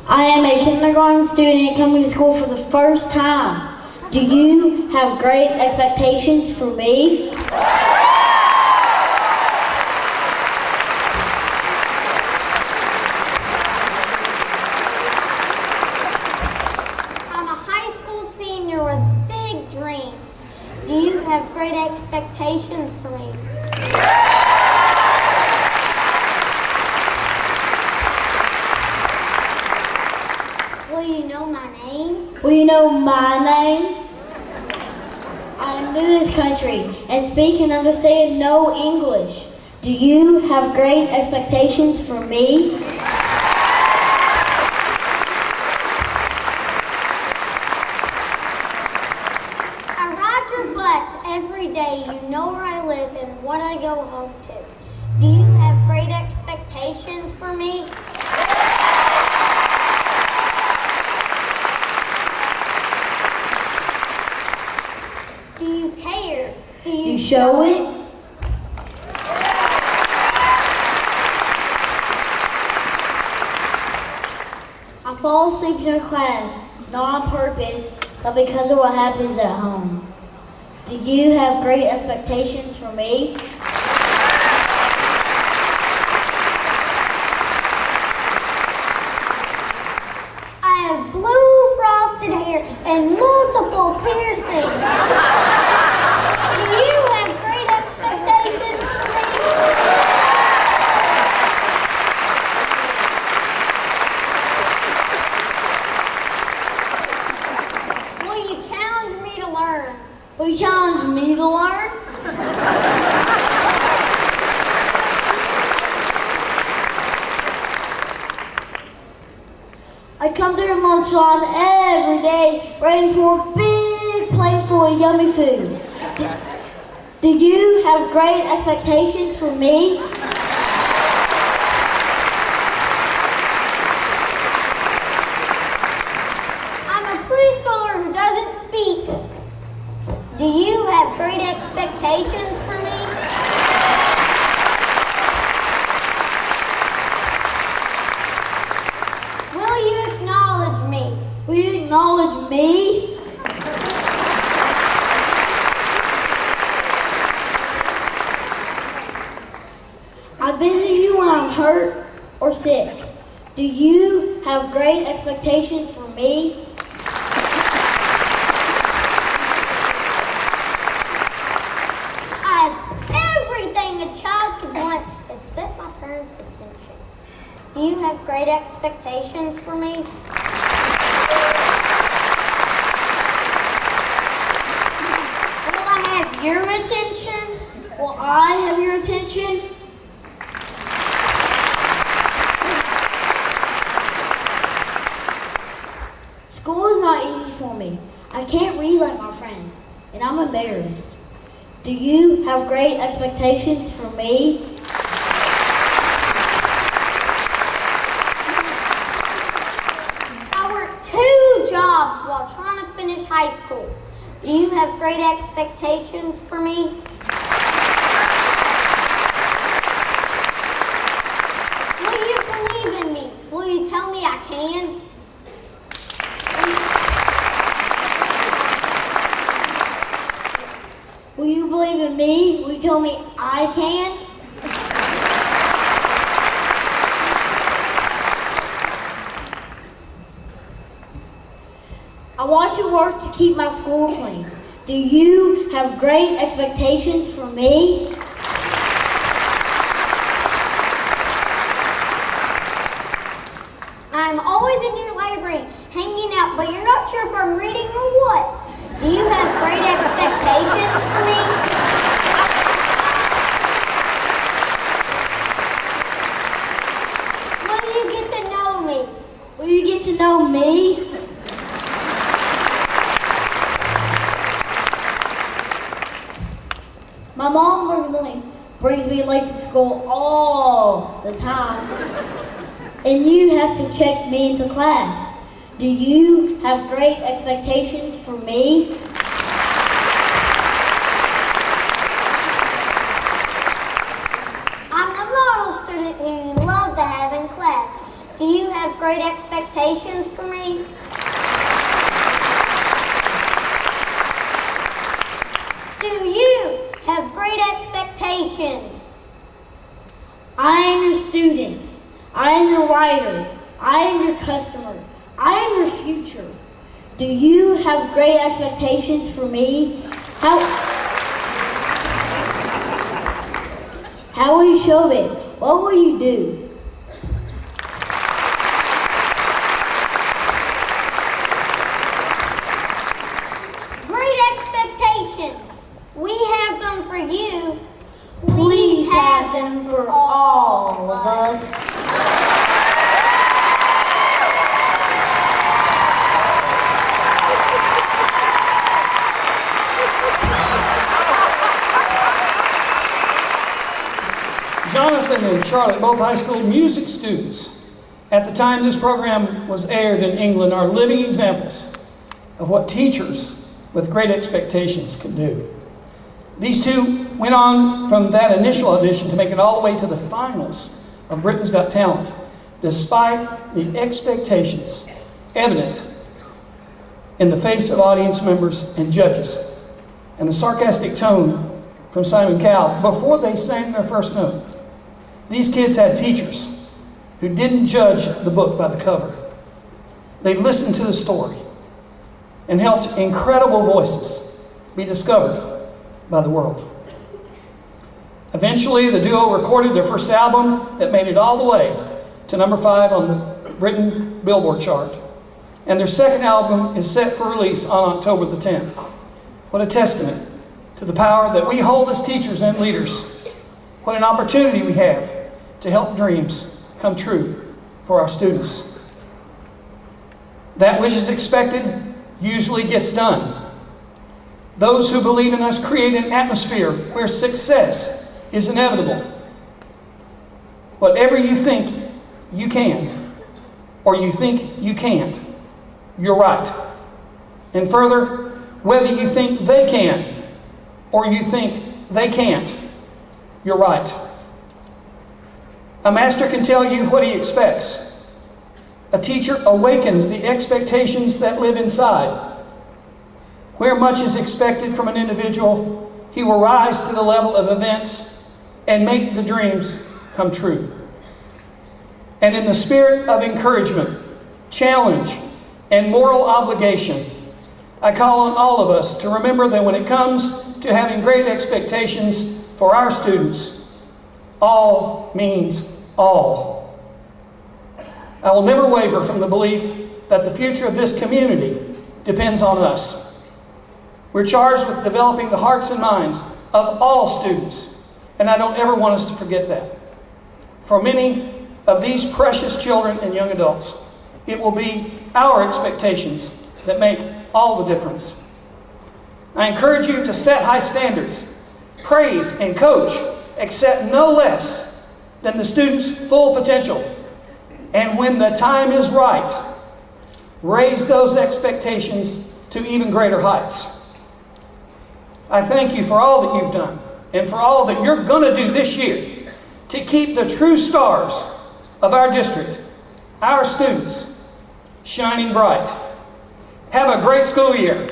I am a kindergarten student coming to school for the first time. Do you have great expectations for me? I'm a high school senior with big dreams. Do you have great expectations for me? Will you know my name? Will you know my name? I am new to this country and speak and understand no English. Do you have great expectations for me? I ride your bus every day. You know where I live and what I go home to. Do you have great expectations for me? Do you care? Do you show it? I fall asleep in class, not on purpose, but because of what happens at home. Do you have great expectations for me? I have blue frosted hair and multiple piercings. Do you have great expectations for me? Will you challenge me to learn? Will you challenge me to learn? I come to your lunch line every day, ready for a big plate full of yummy food. Do you have great expectations for me? I'm a preschooler who doesn't speak. Do you have great expectations for me? Will you acknowledge me? Will you acknowledge me? I visit you when I'm hurt or sick. Do you have great expectations for me? I have everything a child could want except my parents' attention. Do you have great expectations for me? Will I have your attention? Will I have your attention? School is not easy for me. I can't read like my friends, and I'm embarrassed. Do you have great expectations for me? I work 2 jobs while trying to finish high school. Do you have great expectations for me? Will you believe in me? Will you tell me I can? Will you believe in me? Will you tell me I can? I want you to work to keep my school clean. Do you have great expectations for me? I'm always in your library hanging out, but you're not sure if I'm reading or what. Do you have great expectations for me? Will you get to know me? Will you get to know me? My mom really brings me late to school all the time. And you have to check me into class. Do you have great expectations for me? I'm the model student who you love to have in class. Do you have great great expectations for me? Do you have great expectations? I am your student. I am your writer. I am your customer. I am your future. Do you have great expectations for me? How will you show it? What will you do? Great expectations. We have them for you. Please have them for all of us. Jonathan and Charlotte, both high school music students, at the time this program was aired in England, are living examples of what teachers with great expectations can do. These two went on from that initial audition to make it all the way to the finals of Britain's Got Talent, despite the expectations evident in the face of audience members and judges, and the sarcastic tone from Simon Cowell before they sang their first note. These kids had teachers who didn't judge the book by the cover. They listened to the story and helped incredible voices be discovered by the world. Eventually, the duo recorded their first album that made it all the way to number 5 on the Britain Billboard chart. And their second album is set for release on October the 10th. What a testament to the power that we hold as teachers and leaders. What an opportunity we have to help dreams come true for our students. That which is expected usually gets done. Those who believe in us create an atmosphere where success is inevitable. Whatever you think you can, or you think you can't, you're right. And further, whether you think they can, or you think they can't, you're right. A master can tell you what he expects. A teacher awakens the expectations that live inside. Where much is expected from an individual, he will rise to the level of events and make the dreams come true. And in the spirit of encouragement, challenge, and moral obligation, I call on all of us to remember that when it comes to having great expectations for our students, all means all. I will never waver from the belief that the future of this community depends on us. We're charged with developing the hearts and minds of all students, and I don't ever want us to forget that. For many of these precious children and young adults, it will be our expectations that make all the difference. I encourage you to set high standards, praise and coach, accept no less than the student's full potential. And when the time is right, raise those expectations to even greater heights. I thank you for all that you've done and for all that you're going to do this year to keep the true stars of our district, our students, shining bright. Have a great school year.